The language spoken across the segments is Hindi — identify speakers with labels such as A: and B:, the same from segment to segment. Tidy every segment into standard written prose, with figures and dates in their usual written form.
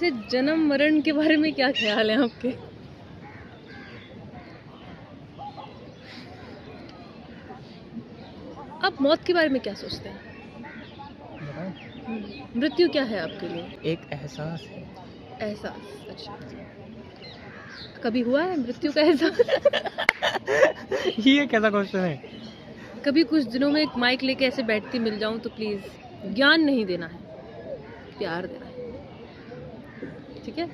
A: वैसे जन्म मरण के बारे में क्या ख्याल है आपके? आप मौत के बारे में क्या सोचते हैं?
B: बताएं?
A: मृत्यु क्या है आपके लिए?
B: एक एहसास है।
A: एहसास, अच्छा। कभी हुआ है मृत्यु का एहसास?
B: ये कैसा क्वेश्चन है?
A: कभी कुछ दिनों में एक माइक लेके ऐसे बैठती मिल जाऊं तो प्लीज, ज्ञान नहीं देना है, प्यार देना है, ठीक है?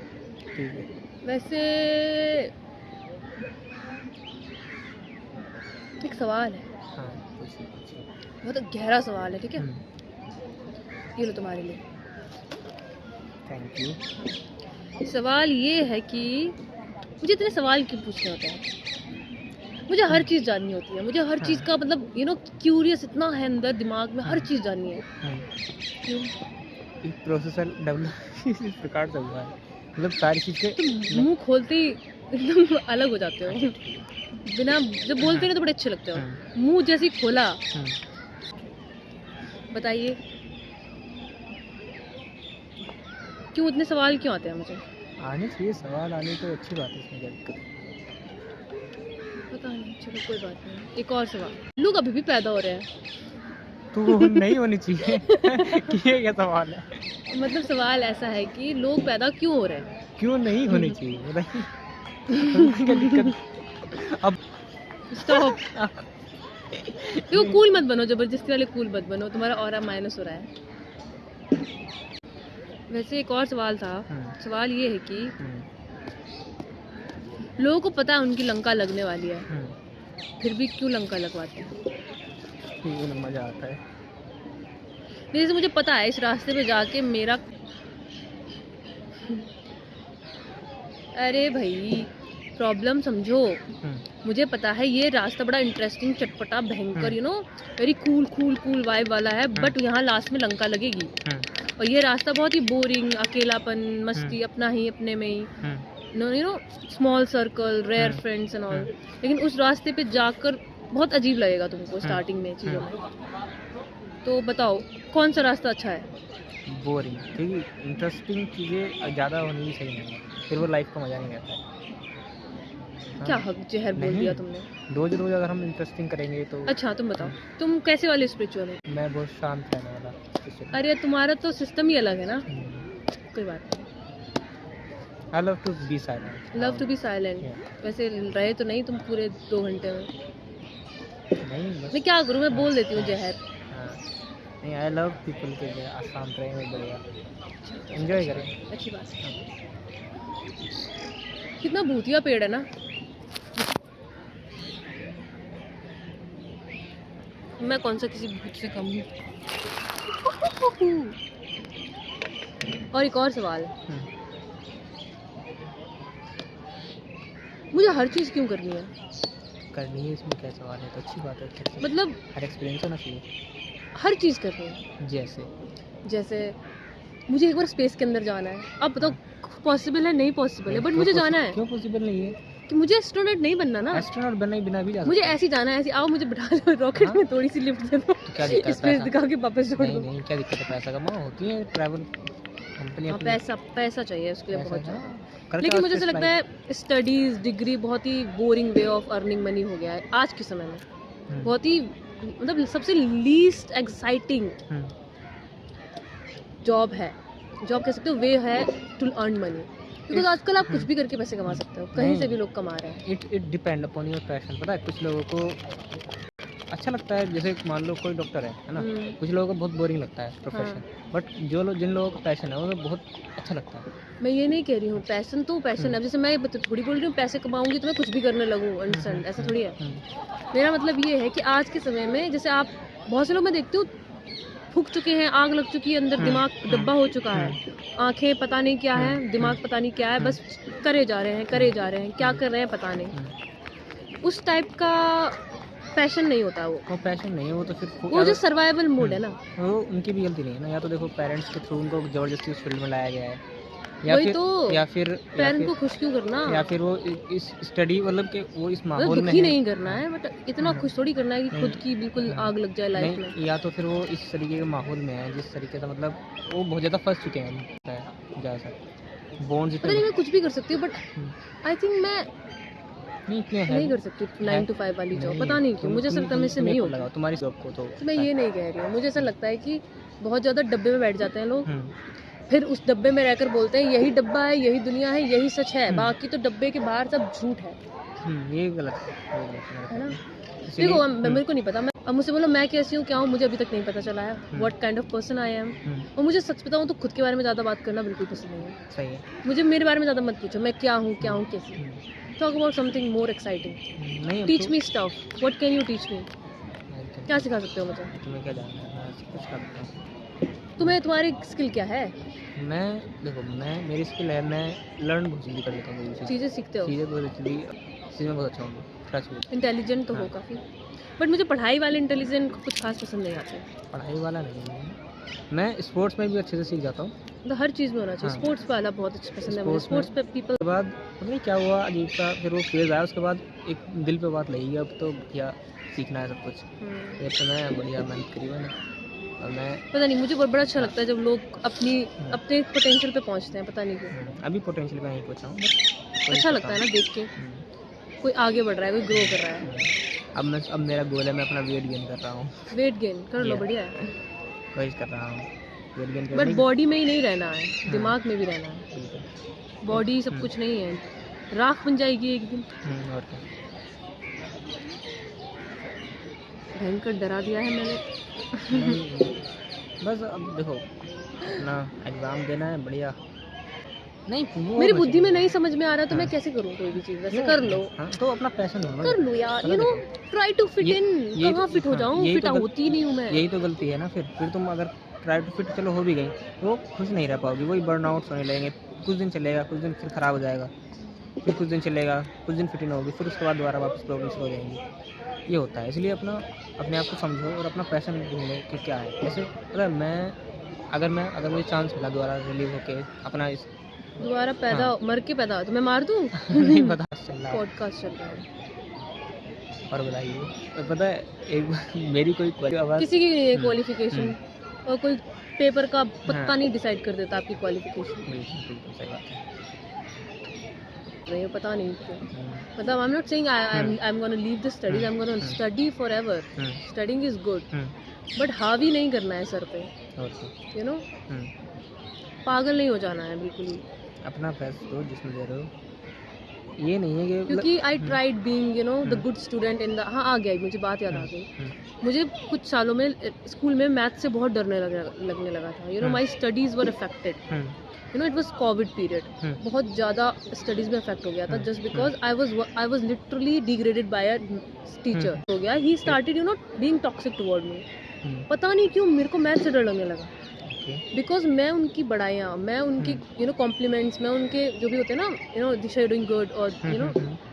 B: ठीक है।
A: वैसे एक सवाल है,
B: हाँ, पूछिए।
A: बहुत गहरा सवाल है, ठीक है?
B: हम्म,
A: ये लो तुम्हारे लिए।
B: Thank you.
A: सवाल ये है कि मुझे इतने सवाल क्यों पूछने होते हैं? मुझे हर चीज़ जाननी होती है, मुझे हर चीज़ का मतलब क्यूरियस इतना है अंदर दिमाग में, हर चीज़ जाननी है। क्यों?
B: एक प्रोसेसर डेवलप इस प्रकार से हुआ है, मतलब सारी चीज़ के
A: तुम मुंह खोलते ही एकदम अलग हो जाते हो, बिना जब बोलते हैं तो बड़े अच्छे लगते हो, मुंह जैसे ही खोला। बताइए क्यों इतने सवाल क्यों आते हैं मुझे?
B: आने चाहिए सवाल, आने तो अच्छी बात है, इसमें क्या दिक्कत है?
A: पता नहीं, चलो कोई बात नहीं। एक और सवाल, लोग अभी भी पैदा हो रहे हैं,
B: तो वो नहीं होनी चाहिए कि ये क्या सवाल है?
A: मतलब सवाल ऐसा है कि लोग पैदा क्यों हो रहे हैं?
B: क्यों नहीं होनी चाहिए बताइए? उसमें क्या दिक्कत? अब
A: स्टॉप। देखो कूल मत बनो, जबरदस्ती वाले कूल मत बनो, तुम्हारा ऑरा माइनस हो रहा है। वैसे एक और सवाल था, सवाल ये है कि लोगों को पता है उनकी लंका लगने वाली है, फिर भी क्यों लंका लगवाते हैं?
B: मजा आता है।
A: जैसे मुझे पता है इस रास्ते पे जाके मेरा अरे भाई प्रॉब्लम समझो, मुझे पता है ये रास्ता बड़ा इंटरेस्टिंग, चटपटा, भयंकर, very cool cool cool vibe वाला है, बट यहाँ लास्ट में लंका लगेगी। और ये रास्ता बहुत ही बोरिंग, अकेलापन, मस्ती, अपना ही अपने में ही, small circle, rare friends and all. लेकिन उस रास्ते पे जाकर बहुत अजीब लगेगा तुमको स्टार्टिंग में चीज़ों में। तो बताओ कौन सा रास्ता अच्छा है?
B: बोरिंग, क्योंकि इंटरेस्टिंग चीज़ें ज़्यादा होनी भी सही नहीं है, फिर वो लाइफ का मज़ा नहीं रहता है।
A: क्या हक जहर बोल दिया तुमने।
B: रोज रोज अगर हम इंटरेस्टिंग करेंगे तो।
A: अच्छा तुम बताओ, तुम कैसे वाले स्पिरिचुअल हो?
B: मैं बहुत शांत रहने वाला।
A: अरे तुम्हारा तो सिस्टम ही अलग है ना। कोई बात नहीं।
B: I love to be silent.
A: Love to be silent. वैसे रहे तो नहीं तुम पूरे 2 घंटे में।
B: नहीं बस
A: मैं क्या करूँ, मैं बोल देती हूँ जहर।
B: नहीं, आई लव पीपल के लिए शांत रहेंगे, बढ़िया एंजॉय करें।
A: अच्छी बात है। कितना भूतिया पेड़ है ना। मैं कौन सा किसी भूत से कम हूँ। और एक और सवाल, मुझे हर चीज़ क्यों करनी है?
B: करनी है, इसमें क्या सवाल है? तो अच्छी बात है,
A: मतलब
B: हर एक्सपीरियंस होना चाहिए।
A: हर चीज़ करनी है। जैसे मुझे एक बार स्पेस के अंदर जाना है। अब बताओ पॉसिबल है? नहीं पॉसिबल है, बट मुझे जाना है।
B: क्यों पॉसिबल नहीं है?
A: कि मुझे एस्ट्रोनॉट नहीं बनना ना।
B: एस्ट्रोनॉट बनने बिना भी जा सकते।
A: मुझे ऐसे ही जाना है, ऐसे आओ मुझे बिठा दो रॉकेट में, थोड़ी सी लिफ्ट दे दो,
B: क्या दिक्कत है?
A: स्पेस दिखा के वापस छोड़ दो।
B: नहीं, क्या दिक्कत है? पैसा कमाओ, होती है ट्रैवल कंपनी।
A: पैसा चाहिए उसके लिए बहुत ज़्यादा। लेकिन मुझे ऐसा लगता है स्टडीज़, डिग्री बहुत ही boring way of earning money हो गया है आज के समय में। बहुत ही मतलब सबसे लीस्ट एक्साइटिंग जॉब कह सकते हो, वे है टू अर्न मनी। क्योंकि आजकल आप कुछ भी करके पैसे कमा सकते हो, कहीं से भी लोग कमा रहे हैं।
B: It depend upon your passion. पता है कुछ लोगों को अच्छा लगता है, जैसे मान लो कोई डॉक्टर है ना, कुछ लोगों को बहुत बोरिंग लगता है प्रोफेशन, बट जिन लोगों का पैशन है वो बहुत अच्छा लगता है।
A: मैं ये नहीं कह रही हूँ, पैशन तो पैशन है। जैसे मैं थोड़ी बोल रही हूँ पैसे कमाऊंगी तो मैं कुछ भी करने लगूँ, अंडरस्टैंड, ऐसा थोड़ी है। मेरा मतलब ये है कि आज के समय में जैसे आप बहुत से लोग मैं देखती हूँ फूक चुके हैं, आग लग चुकी है अंदर, दिमाग डब्बा हो चुका है, आंखें पता नहीं क्या है, दिमाग पता नहीं क्या है, बस करे जा रहे हैं, क्या कर रहे हैं पता नहीं। उस टाइप का पैशन नहीं होता वो
B: पैशन नहीं है, वो तो फिर
A: वो जो सर्वाइवल मोड है ना,
B: वो उनकी भी गलती नहीं है ना। या तो देखो पेरेंट्स के थ्रू उनको जबरदस्ती उस फील्ड में लाया गया है, या फिर पेरेंट्स को खुश क्यों करना, या फिर वो इस स्टडी मतलब कि वो इस माहौल में नहीं करना है, बट इतना खुश थोड़ी करना है कि खुद की बिल्कुल आग लग जाए लाइफ में। या तो फिर वो इस तरीके के माहौल में है जिस तरीके से मतलब वो बहुत ज़्यादा फंस चुके हैं ज़्यादातर। बॉन्ड्स
A: पता नहीं मैं कुछ भी कर सकती हूँ, बट आई थिंक मैं नहीं कर सकती 9 to 5 वाली जॉब। पता नहीं क्यों, मुझे ऐसा लगता है मुझसे नहीं होगा
B: तुम्हारी जॉब को। तो
A: मैं ये नहीं कह रही हूँ, मुझे ऐसा लगता है कि बहुत ज़्यादा डब्बे में बैठ जाते हैं लोग, फिर उस डब्बे में रहकर बोलते हैं यही डब्बा है, यही दुनिया है, यही सच है, बाकी तो डब्बे के बाहर सब झूठ है।
B: ये गलत है
A: ना। देखो मेरे को नहीं पता, मैं अब मुझसे बोलो मैं कैसी हूँ क्या हूँ, मुझे अभी तक नहीं पता चला है what kind of person I am. और मुझे सच बताऊँ तो खुद के बारे में ज़्यादा बात करना बिल्कुल पसंद नहीं है।
B: सही है।
A: मुझे मेरे बारे में ज़्यादा मत पूछो मैं क्या हूँ कैसी हूँ। Talk about something more exciting. Teach me stuff, what can you teach me? क्या सिखा सकते हो मुझे?
B: तुम्हें क्या जानना है? मैं कुछ करता हूँ।
A: तुम्हें तुम्हारी स्किल क्या है?
B: मैं देखो मेरी स्किल है, मैं लर्न बहुत जल्दी कर लेता हूँ,
A: चीज़ें सीखते हो,
B: चीज़ें बहुत जल्दी, चीज़ें बहुत अच्छा हूँ,
A: इंटेलिजेंट तो हो काफ़ी, बट मुझे पढ़ाई वाले इंटेलिजेंट कुछ खास पसंद नहीं आते।
B: पढ़ाई वाला नहीं है, मैं स्पोर्ट्स में भी अच्छे से सीख जाता हूँ,
A: तो हर चीज़ में होना चाहिए। स्पोर्ट्स वाला बहुत अच्छा पसंद है मुझे, स्पोर्ट्स पे पीपल। के
B: बाद पता नहीं क्या हुआ अजीब सा, फिर वो फेज आया, उसके बाद एक दिल पे बात लगी, अब तो क्या सीखना है सब कुछ। ये तो मैं बढ़िया मेहनत करी मैंने, और मैं
A: पता नहीं मुझे बहुत बड़ा अच्छा लगता है जब लोग अपने पोटेंशियल पे पहुंचते हैं, पता नहीं क्यों।
B: अभी पोटेंशियल पे नहीं पहुंचा हूँ,
A: अच्छा लगता है ना देख के कोई आगे बढ़ रहा है, कोई ग्रो कर रहा है।
B: अब मेरा गोल है, मैं अपना वेट गेन कर रहा हूँ।
A: वेट गेन कर लो, बढ़िया है,
B: कोशिश कर रहा हूँ वेट गेन करने,
A: बट बॉडी में ही नहीं रहना है, दिमाग में भी रहना है। बॉडी सब कुछ नहीं है, राख बन जाएगी एक दिन।
B: और क्या,
A: भयंकर डरा दिया है मैंने।
B: बस अब देखो अपना एग्ज़ाम देना है बढ़िया। नहीं
A: मेरी बुद्धि में नहीं समझ में आ रहा तो मैं कैसे करूँ कोई भी चीज़, वैसे कर लो।
B: तो अपना पैशन
A: कर लो यार, you know try to fit in. कहाँ फिट हो जाऊँ, फिट होती नहीं हूँ मैं।
B: यही तो गलती है ना, फिर तुम अगर ट्राई टू फिट चलो हो भी गई तो खुश नहीं रह पाओगी, वही बर्नआउट होने लगेंगे, कुछ दिन चलेगा, कुछ दिन फिर ख़राब हो जाएगा, फिर कुछ दिन चलेगा, कुछ दिन फिट इन होगी, फिर उसके बाद दोबारा वापस प्रॉब्लम शुरू हो जाएंगी। ये होता है, इसलिए अपने आप को समझो और अपना पैशन ढूंढो कि क्या है। जैसे मतलब अगर मुझे चांस मिला दोबारा रिलीव होके अपना
A: दोबारा पैदा मर के पैदा तो मैं मार दूँ।
B: नहीं पता चल रहा,
A: पॉडकास्ट चल रहा है।
B: और बताइए, पता है एक मेरी कोई
A: किसी की नहीं है क्वालिफिकेशन, और कोई पेपर का पत्ता नहीं डिसाइड कर देता आपकी क्वालिफिकेशन।
B: बिल्कुल सही बात है।
A: नहीं पता नहीं क्यों, मतलब I am not saying I am gonna leave the studies, I am gonna study forever. Studying is good, but हावी नहीं करना है सर पे, यू नो, पागल नहीं हो जाना है बिल्कुल ही।
B: अपना बेस्ट दो जिसमें दे रहे हो, ये नहीं है कि
A: क्योंकि I tried being you know the good student in the, हाँ आ गया मुझे बात याद आ गई। मुझे कुछ सालों में स्कूल में मैथ से बहुत डरने लगने लगा था, you know my studies were affected, you know it was Covid period, बहुत ज़्यादा स्टडीज़ में अफेक्ट हो गया था, just because I was literally degraded by a teacher. हो गया, ही started you know being toxic toward me. पता नहीं क्यों मेरे को मैथ से डर लगने लगा, बिकॉज मैं उनकी बड़ाइयाँ, मैं उनकी यू नो कॉम्प्लीमेंट्स, मैं उनके जो भी होते हैं ना, you know this you are doing good और you know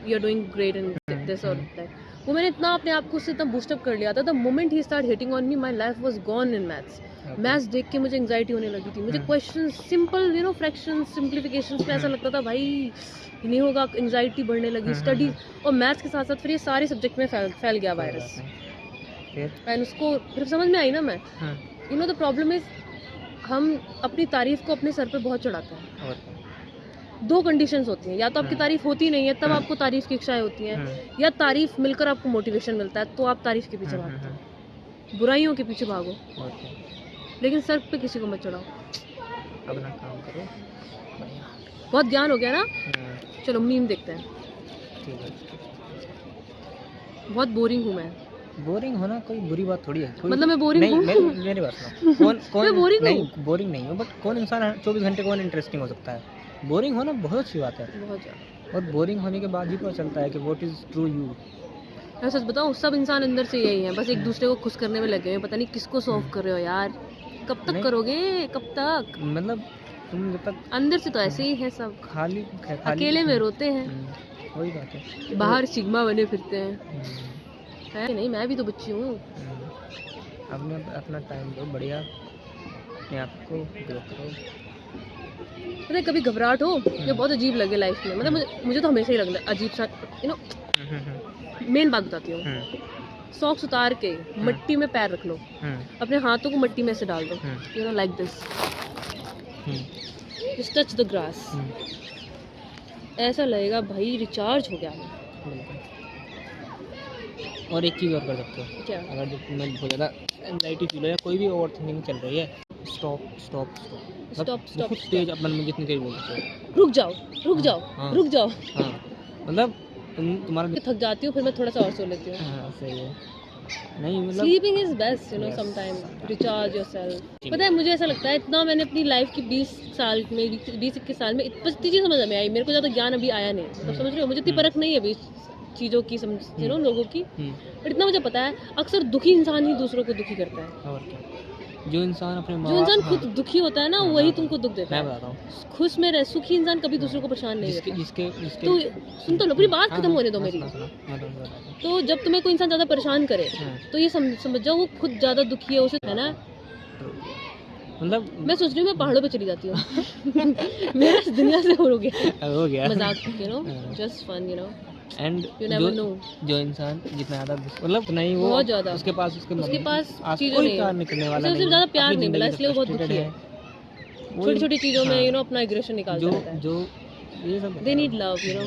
A: you are doing great in this और दैट, वो मैंने इतना अपने आप को उससे इतना बूस्टअप कर लिया था। द मोमेंट ही start hitting on me, my life was gone in maths. Maths देख के मुझे एंग्जाइटी होने लगी थी, मुझे question simple you know fraction simplification में ऐसा लगता था भाई नहीं होगा, एंग्जाइटी बढ़ने लगी। स्टडीज और मैथ्स के साथ साथ फिर ये सारे सब्जेक्ट में फैल गया वायरस, एंड उसको फिर समझ में आई ना मैं, you know the problem is हम अपनी तारीफ को अपने सर पे बहुत चढ़ाते हैं। दो कंडीशंस होती हैं, या तो आपकी तारीफ होती नहीं है तब आपको तारीफ की इच्छाएं होती हैं, या तारीफ मिलकर आपको मोटिवेशन मिलता है तो आप तारीफ के पीछे भागते हैं, बुराइयों के पीछे भागो, लेकिन सर पे किसी को मत चढ़ाओ,
B: अपना काम करो।
A: बहुत ज्ञान हो गया ना, चलो मीम देखते हैं। बहुत बोरिंग हूँ मैं।
B: बोरिंग होना कोई बुरी बात थोड़ी है,
A: मतलब मैं बोरिंग हूँ?
B: मेरी बात सुनो, कौन
A: मैं बोरिंग
B: नहीं हूँ, बट कौन इंसान 24 घंटे कौन इंटरेस्टिंग हो सकता है? बोरिंग होना बहुत अच्छी बात है,
A: बहुत ज़्यादा।
B: और बोरिंग होने के बाद ही पता चलता है कि व्हाट इज ट्रू यू।
A: मैं सच बताऊँ, सब इंसान अंदर से यही है, बस एक दूसरे को खुश करने में लगे हुए, पता नहीं किसको सॉल्व कर रहे हो यार, कब तक करोगे, कब तक? मतलब तुम जब तक अंदर से तो ऐसे ही है सब, खाली अकेले में रोते हैं।
B: वही बात है,
A: बाहर सिग्मा बने फिरते हैं। है नहीं, मैं भी तो बच्ची हूँ।
B: अपना टाइम दो, बढ़िया अपने आप को ग्रो करो।
A: अरे कभी घबराहट हो या बहुत अजीब लगे लाइफ में, मतलब मुझे तो हमेशा ही लगता है अजीब सा, यू नो। मेन बात बताती हूँ, सॉक्स उतार के मिट्टी में पैर रख लो, अपने हाथों को मिट्टी में से डाल दो, you know like this, just touch the grass, ऐसा लगेगा भाई रिचार्ज हो गया मैं।
B: और एक चीज़ और कर सकते हो
A: क्या?
B: अगर जो तुम्हें बहुत ज़्यादा एंजाइटी फील हो या कोई भी ओवर थिंकिंग चल रही है, स्टॉप स्टॉप
A: स्टॉप स्टॉप,
B: कुछ तेज अपन में जितनी तेज बोल सकते हो,
A: रुक जाओ रुक जाओ
B: हाँ,
A: रुक जाओ।
B: हाँ मतलब तुम्हारा
A: थक जाती हूँ, फिर मैं थोड़ा सा और सो लेती हूँ।
B: हाँ सही है, नहीं मतलब
A: sleeping is best, you know,
B: Yes.
A: Sometime recharge yourself. पता है मुझे ऐसा लगता है इतना मैंने अपनी लाइफ की 20 साल में 20-21 साल में बस इतनी चीज़ समझ में आई, मेरे को ज़्यादा ज्ञान अभी आया नहीं, मतलब समझ रहे हो, मुझे इतनी परख नहीं है अभी चीज़ों की, समझ यू नो, लोगों की, पर इतना मुझे पता है अक्सर दुखी इंसान ही दूसरों को दुखी करता है।
B: और क्या, जो इंसान अपने
A: जो इंसान खुद दुखी होता है ना, वही तुमको दुख देता
B: मैं
A: है।
B: बताता हूँ,
A: खुश में रह, सुखी इंसान कभी दूसरों को परेशान नहीं
B: जिसके
A: करता।
B: जिसके जिसके
A: तो सुन तो लो, पूरी बात खत्म होने दो मेरी।
B: मैं तो बताता हूँ,
A: तो जब तुम्हें कोई इंसान ज़्यादा परेशान करे तो ये समझ जाओ वो खुद ज़्यादा दुखी है, उसे, है ना।
B: मतलब
A: मैं सोच रही हूँ मैं पहाड़ों पे चली जाती हूँ। मेरा इस दुनिया से हो गया मजाक, you know, just fun, you know,
B: and
A: you never know.
B: जो इंसान जितना ज़्यादा मतलब उतना ही वो
A: बहुत ज़्यादा
B: उसके पास
A: चीज़ें
B: कोई
A: नहीं
B: कार
A: है,
B: निकलने वाला
A: उसे
B: नहीं,
A: ज़्यादा प्यार
B: अपनी
A: नहीं मिला,
B: जिंदगी से
A: इसलिए वो बहुत दुखी
B: frustrated
A: है। छोटी छोटी चीज़ों में, यू नो, अपना एग्रेशन निकालता
B: जो
A: रहता है।
B: जो ये सब
A: they need love, you know.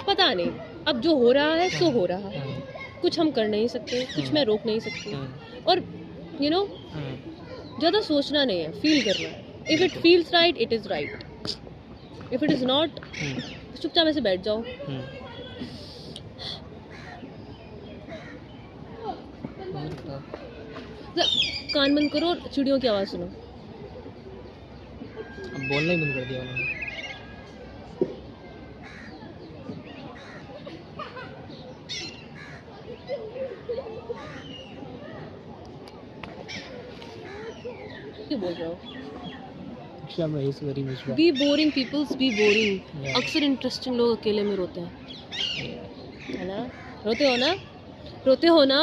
A: पता नहीं अब जो हो रहा है सो हो रहा है, कुछ हम कर नहीं सकते, कुछ मैं रोक नहीं सकती, और यू नो ज़्यादा सोचना नहीं है, फील करना है। If it feels right it is right, if it is not चुपचाप ऐसे बैठ जाओ। कान बंद करो और चिड़ियों की आवाज़ सुनो।
B: अब बोलना ही बंद कर दिया उन्होंने।
A: क्यों बोल रहे हो?
B: Be
A: be boring peoples be boring. अक्सर इंटरेस्टिंग लोग अकेले में रोते हैं, है ना? रोते हो ना? रोते हो ना?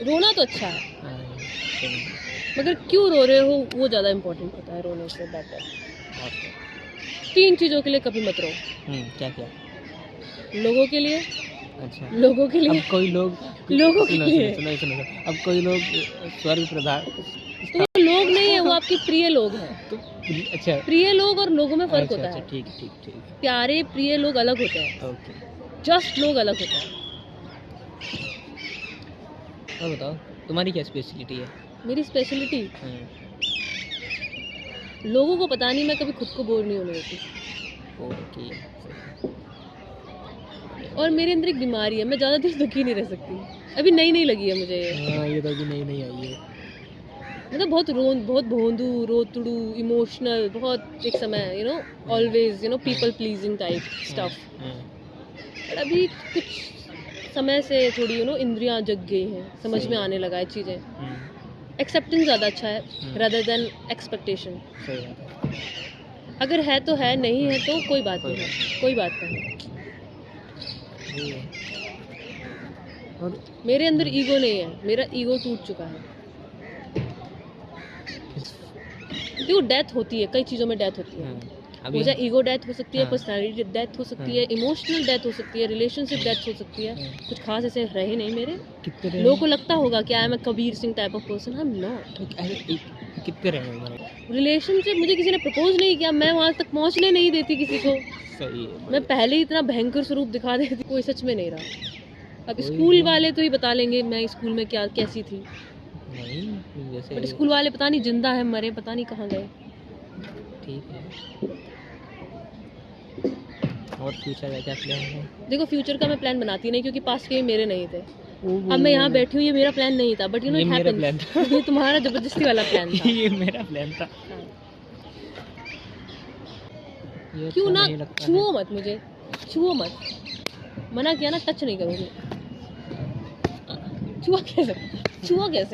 A: रोना तो अच्छा है, मगर क्यों रो रहे हो वो ज़्यादा इम्पोर्टेंट होता है रोने से बेटर। 3 चीज़ों के लिए कभी मत रो।
B: क्या क्या?
A: लोगों के लिए,
B: अच्छा,
A: लोगों के लिए,
B: अब कोई लोग
A: लोगों के लिए,
B: सुनो, अब कोई लोग स्वर्ग प्रधान,
A: तो वो लोग नहीं है, वो आपके प्रिय लोग हैं।
B: तो अच्छा,
A: प्रिय लोग और लोगों में फर्क होता है।
B: ठीक ठीक ठीक,
A: प्यारे प्रिय लोग अलग होते हैं,
B: ओके,
A: जस्ट लोग अलग होते हैं।
B: और बताओ तुम्हारी क्या स्पेशलिटी है?
A: मेरी स्पेशलिटी, लोगों को पता नहीं, मैं कभी खुद को बोर नहीं होने देती।
B: ओके,
A: और मेरे अंदर एक बीमारी है, मैं ज़्यादा देर दुखी नहीं रह सकती। अभी नई लगी है मुझे ये।
B: हाँ, ये तो अभी नई आई है।
A: मतलब बहुत भोंदू, रोतड़ू, इमोशनल, बहुत एक समय, you know, always, you know, people pleasing type stuff. पर अभी कुछ समय से थोड़ी, यू नो, इंद्रियां जग गई हैं, समझ में आने लगा है चीज़ें। एक्सेप्टेंस ज़्यादा अच्छा है रादर देन एक्सपेक्टेशन। अगर है तो है, नहीं है तो कोई बात नहीं, कोई बात नहीं।
B: और
A: मेरे अंदर ईगो नहीं है, मेरा ईगो टूट चुका है। देखो डेथ होती है, कई चीज़ों में डेथ होती है। वो चाहे ईगो डेथ हो सकती है, पर्सनालिटी डेथ हो सकती है, इमोशनल डेथ हो सकती है, रिलेशनशिप डेथ हो सकती है। कुछ खास ऐसे रहे नहीं मेरे। लोगों को लगता होगा कि I am a Kabir Singh type of person, I am not.
B: कितने रहे हमारे
A: रिलेशनशिप मुझे किसी ने प्रपोज नहीं किया, मैं वहाँ तक पहुँचने नहीं देती किसी को।
B: सही है,
A: मैं पहले ही इतना भयंकर स्वरूप दिखा देती, कोई सच में नहीं रहा। अब स्कूल वाले तो ही बता लेंगे मैं स्कूल में क्या कैसी थी,
B: नहीं जैसे,
A: बट स्कूल वाले पता नहीं जिंदा है मरे, पता नहीं कहाँ गए।
B: ठीक है। और फ्यूचर का क्या प्लान है?
A: देखो फ्यूचर का मैं प्लान बनाती नहीं, क्योंकि पास्ट के मेरे नहीं थे। अब मैं यहाँ बैठी हूँ, ये मेरा प्लान नहीं था, but you know it happens. ये तुम्हारा जबरदस्ती वाला प्लान था।
B: ये मेरा प्लान था।
A: क्यों ना, छुओ मत मुझे, छुओ मत, मना किया ना, टच नहीं करोगे। छुआ कैसे?